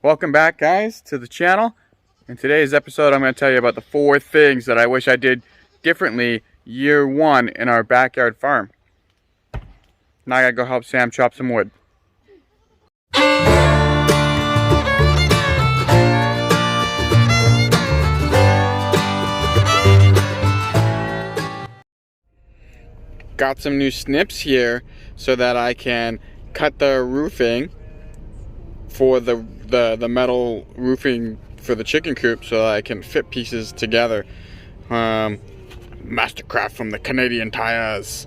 Welcome back, guys, to the channel. In today's episode, I'm going to tell you about the 4 things that I wish I did differently year 1 in our backyard farm. Now I gotta go help Sam chop some wood. Got some new snips here so that I can cut the roofing for the metal roofing for the chicken coop so that I can fit pieces together. Mastercraft from the Canadian Tires.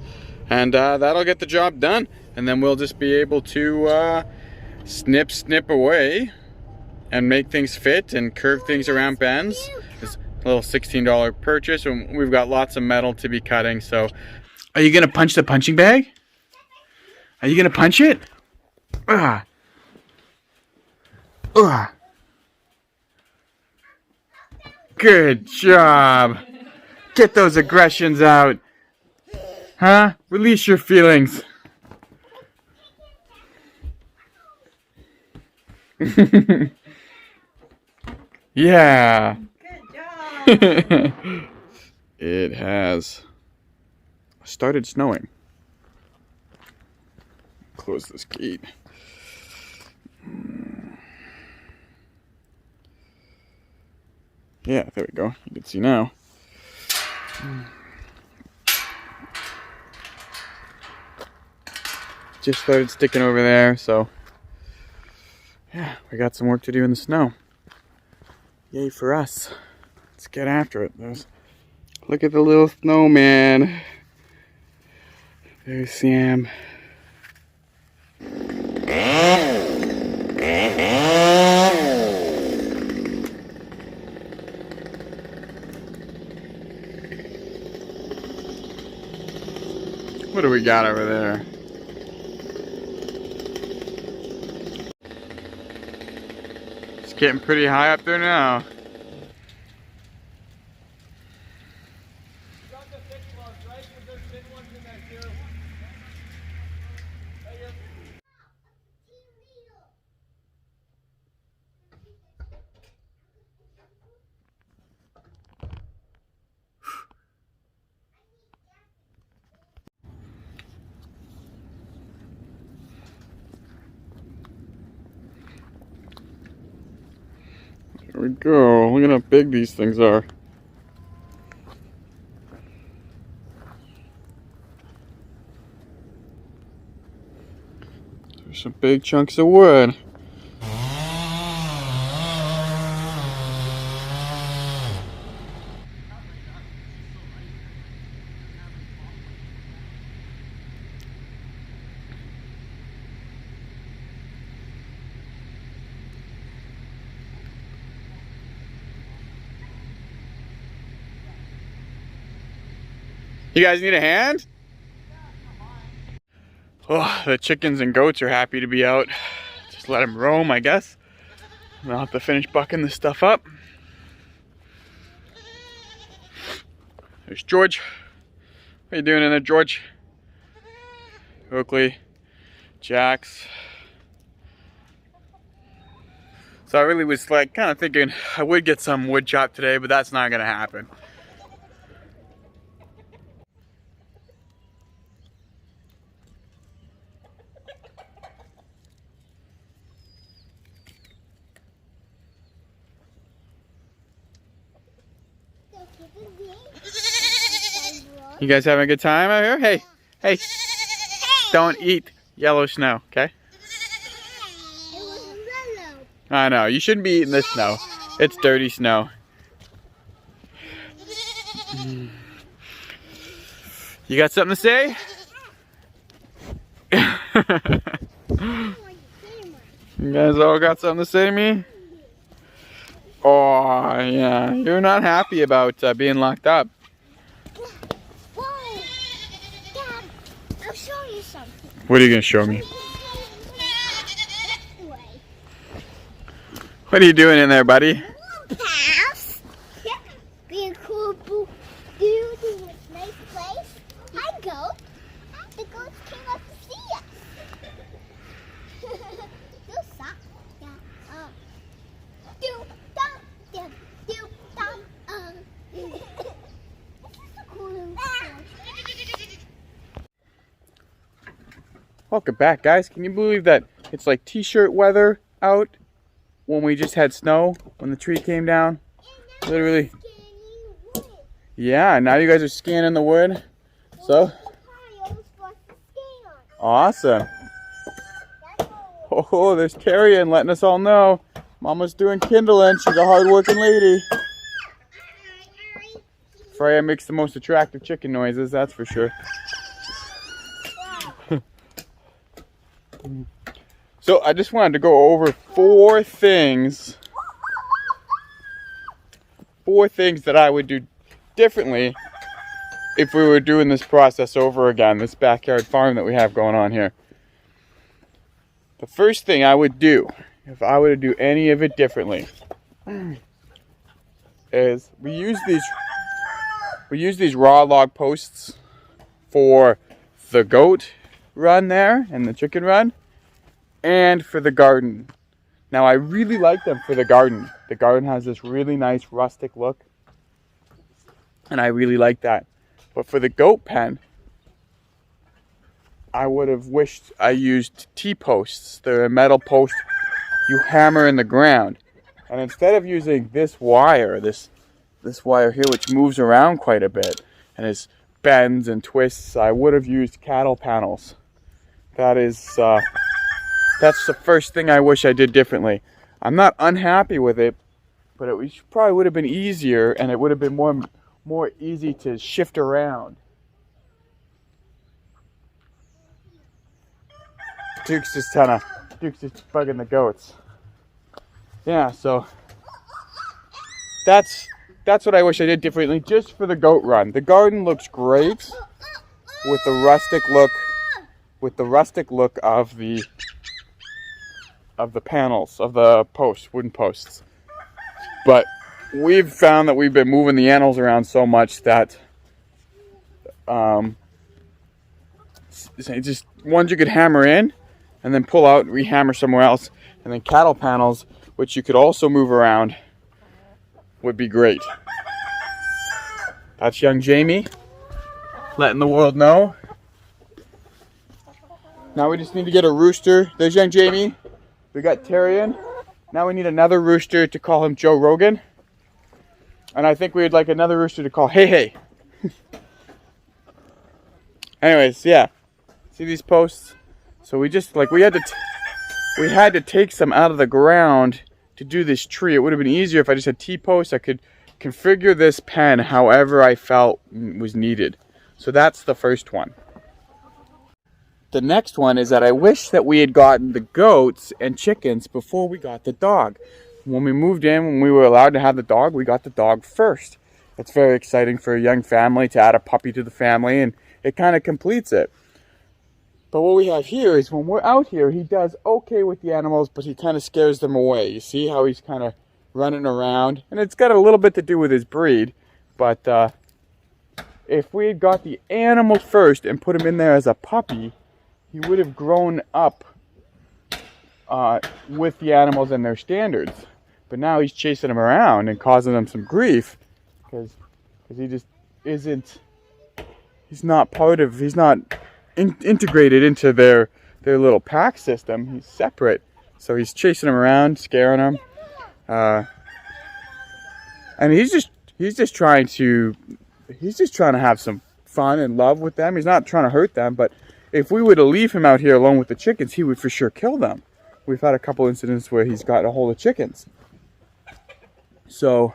And that'll get the job done. And then we'll just be able to snip away and make things fit and curve things around bends. It's a little $16 purchase, and we've got lots of metal to be cutting. So, are you gonna punch the punching bag? Are you gonna punch it? Ugh. Ugh. Good job. Get those aggressions out. Huh? Release your feelings. Yeah. Good job. It has started snowing. Close this gate. Yeah, there we go. You can see now. Just started sticking over there, so yeah, we got some work to do in the snow. Yay for us. Let's get after it. Look at the little snowman. There's Sam. What do we got over there? It's getting pretty high up there now. There we go. Look at how big these things are. There's some big chunks of wood. You guys need a hand? Oh, the chickens and goats are happy to be out. Just let them roam, I guess. And I'll have to finish bucking this stuff up. There's George. What are you doing in there, George? Oakley, Jax. So I really was like kind of thinking I would get some wood chopped today, but that's not gonna happen. You guys having a good time out here? Hey, hey, don't eat yellow snow, okay? I know, you shouldn't be eating this snow. It's dirty snow. You got something to say? You guys all got something to say to me? Oh, yeah, you're not happy about being locked up. I'll show you something. What are you going to show me? What are you doing in there, buddy? Pass. Yeah. Be a cool boo. Do you think it's a nice place? Hi, goat. The goats came up to see us. You suck. Yeah. Welcome back, guys. Can you believe that it's like t-shirt weather out when we just had snow when the tree came down? Literally. Yeah, now you guys are scanning the wood. So awesome. Oh, there's Carrie and letting us all know Mama's doing kindling. She's a hard-working lady. Freya makes the most attractive chicken noises, that's for sure. So I just wanted to go over four things that I would do differently if we were doing this process over again, this backyard farm that we have going on here. The first thing I would do, if I were to do any of it differently, is we use these raw log posts for the goat run there and the chicken run, and for the garden. Now I really like them for the garden. The garden has this really nice rustic look, and I really like that. But for the goat pen, I would have wished I used T-posts. They're a metal post you hammer in the ground. And instead of using this wire, this wire here, which moves around quite a bit and is bends and twists, I would have used cattle panels. That's the first thing I wish I did differently. I'm not unhappy with it, but it probably would have been easier, and it would have been more easy to shift around. Dirks is bugging the goats. Yeah, so that's what I wish I did differently, just for the goat run. The garden looks great with the rustic look of the panels, of the wooden posts. But we've found that we've been moving the animals around so much that just ones you could hammer in and then pull out, rehammer somewhere else, and then cattle panels, which you could also move around, would be great. That's young Jamie letting the world know. Now we just need to get a rooster. There's young Jamie. We got Tyrion. Now we need another rooster to call him Joe Rogan. And I think we'd like another rooster to call Hey Hey. Anyways, yeah. See these posts? So we just, we had to take some out of the ground to do this tree. It would have been easier if I just had T-posts. I could configure this pen however I felt was needed. So that's the first one. The next one is that I wish that we had gotten the goats and chickens before we got the dog. When we moved in, when we were allowed to have the dog, we got the dog first. It's very exciting for a young family to add a puppy to the family, and it kind of completes it. But what we have here is when we're out here, he does okay with the animals, but he kind of scares them away. You see how he's kind of running around? And it's got a little bit to do with his breed, but if we had got the animal first and put him in there as a puppy, he would have grown up with the animals and their standards. But now he's chasing them around and causing them some grief because he just isn't, he's not integrated into their little pack system. He's separate. So he's chasing them around, scaring them. And he's just trying to have some fun and love with them. He's not trying to hurt them, but if we were to leave him out here alone with the chickens, he would for sure kill them. We've had a couple incidents where he's got a hold of chickens. So,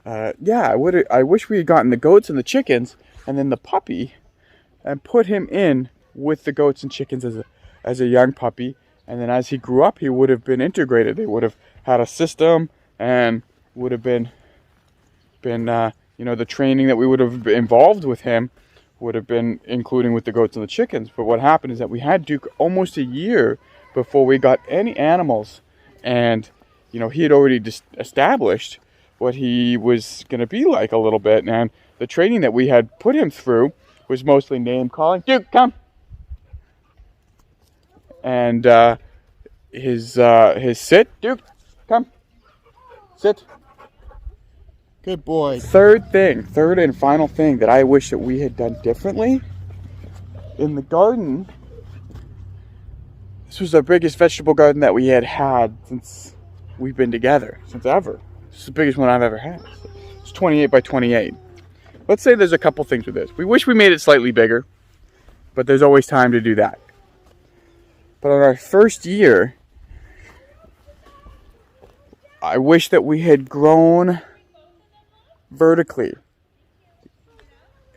yeah, I wish we had gotten the goats and the chickens, and then the puppy, and put him in with the goats and chickens as a young puppy. And then as he grew up, he would have been integrated. They would have had a system, and would have been the training that we would have involved with him would have been including with the goats and the chickens. But what happened is that we had Duke almost a year before we got any animals, and he had already established what he was going to be like a little bit, and the training that we had put him through was mostly name calling. Duke, come. And his sit. Duke, come. Sit. Good boy. Third and final thing that I wish that we had done differently in the garden This was the biggest vegetable garden that we had since we've been together, since ever. This is the biggest one I've ever had. It's 28 by 28. Let's say there's a couple things with this. We wish we made it slightly bigger, but there's always time to do that. But on our first year, I wish that we had grown vertically.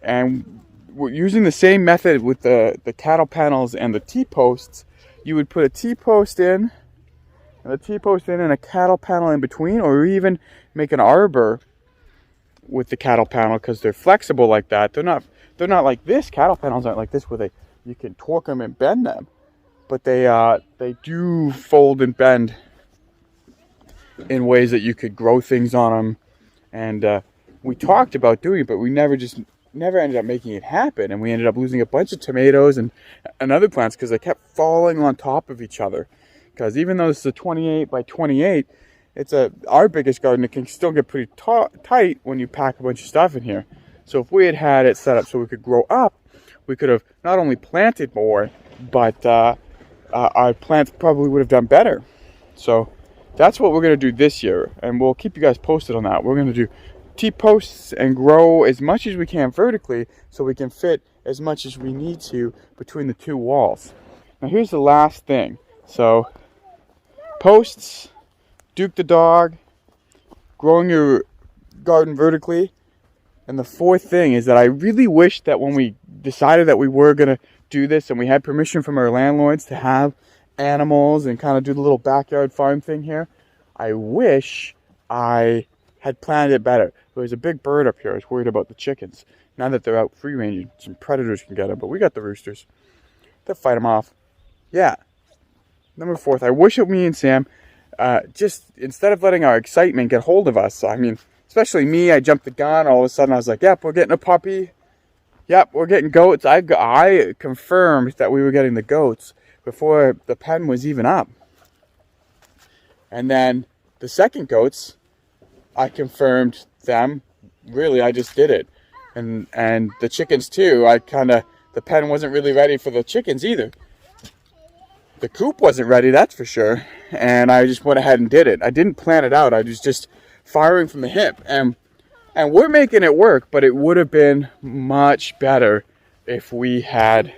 And we're using the same method with the cattle panels and the T-posts. You would put a T-post in, and a T-post in and a cattle panel in between, or even make an arbor with the cattle panel because they're flexible like that. They're not like this. Cattle panels aren't like this where you can torque them and bend them, but they do fold and bend in ways that you could grow things on them. And we talked about doing it, but we never ended up making it happen, and we ended up losing a bunch of tomatoes and other plants because they kept falling on top of each other. Because even though this is a 28 by 28, it's our biggest garden. It can still get pretty tight when you pack a bunch of stuff in here. So if we had it set up so we could grow up, we could have not only planted more, but our plants probably would have done better. So that's what we're going to do this year, and we'll keep you guys posted on that. We're going to do T-posts and grow as much as we can vertically so we can fit as much as we need to between the two walls. Now here's the last thing. So posts, Duke the dog, growing your garden vertically. And the fourth thing is that I really wish that when we decided that we were going to do this and we had permission from our landlords to have animals and kind of do the little backyard farm thing here, I wish I had planned it better. There was a big bird up here. I was worried about the chickens. Now that they're out free range, some predators can get them, but we got the roosters. They'll fight them off. Yeah. Number 4, I wish that me and Sam, just instead of letting our excitement get hold of us, I mean, especially me, I jumped the gun. All of a sudden I was like, yep, we're getting a puppy. Yep, we're getting goats. I confirmed that we were getting the goats before the pen was even up. And then the second goats, I confirmed them. Really, I just did it. And the chickens too, the pen wasn't really ready for the chickens either. The coop wasn't ready, that's for sure. And I just went ahead and did it. I didn't plan it out. I was just firing from the hip. And we're making it work, but it would have been much better if we had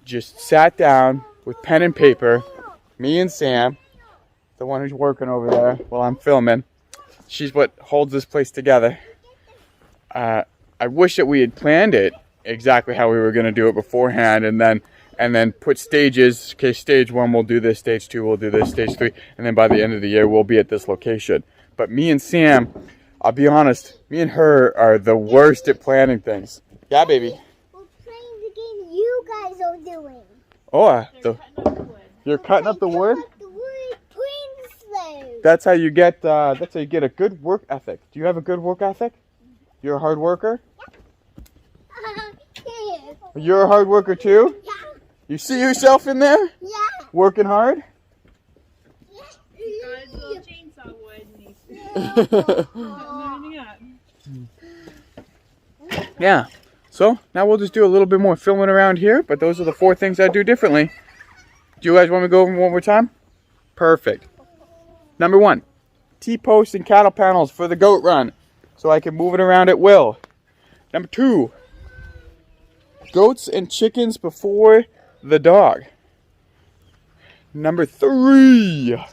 just sat down with pen and paper, me and Sam, the one who's working over there while I'm filming. She's what holds this place together. I wish that we had planned it exactly how we were going to do it beforehand, and then put stages. Okay, stage 1 we'll do this, stage 2 we'll do this, stage 3, and then by the end of the year we'll be at this location. But me and Sam, I'll be honest, me and her are the worst at planning things. Yeah, baby. We're playing the game you guys are doing. Oh, you're cutting up the wood? The wood playing. That's how you get a good work ethic. Do you have a good work ethic? You're a hard worker? Yeah. You're a hard worker too? Yeah. You see yourself in there? Yeah. Working hard? He's got his little chainsaw wood and he's cutting everything up. Yeah. So now we'll just do a little bit more filming around here, but those are the 4 things I do differently. Do you guys want me to go over them one more time? Perfect. Number 1, T-posts and cattle panels for the goat run, so I can move it around at will. Number 2, goats and chickens before the dog. Number 3,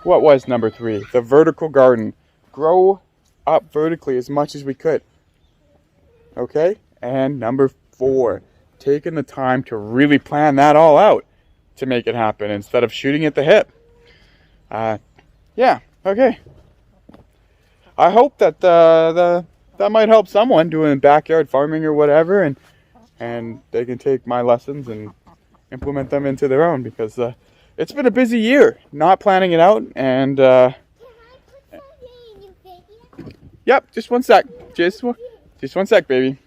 what was number 3? The vertical garden. Grow up vertically as much as we could. Okay? And number 4, taking the time to really plan that all out to make it happen instead of shooting at the hip. Yeah, okay. I hope that that might help someone doing backyard farming or whatever, and they can take my lessons and implement them into their own, because it's been a busy year not planning it out. And yep, just one sec, just one sec, baby.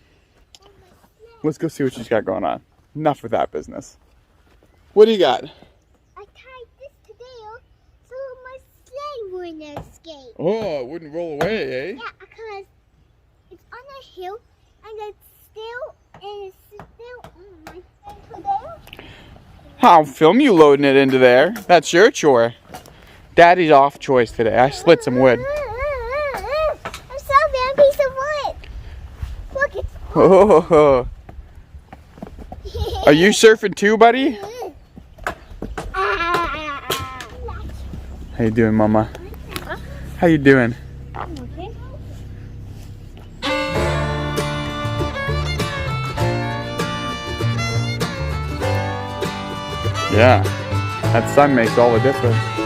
Let's go see what she's got going on. Enough with that business. What do you got? I tied this together so my sleigh wouldn't escape. Oh, it wouldn't roll away, eh? Yeah, because it's on a hill and it's still on my sleigh today. I'll film you loading it into there. That's your chore. Daddy's off choice today. I split some wood. I'm solving a piece of wood. Look, it's Oh. Are you surfing too, buddy? How you doing, Mama? How you doing? Okay. Yeah, that sun makes all the difference.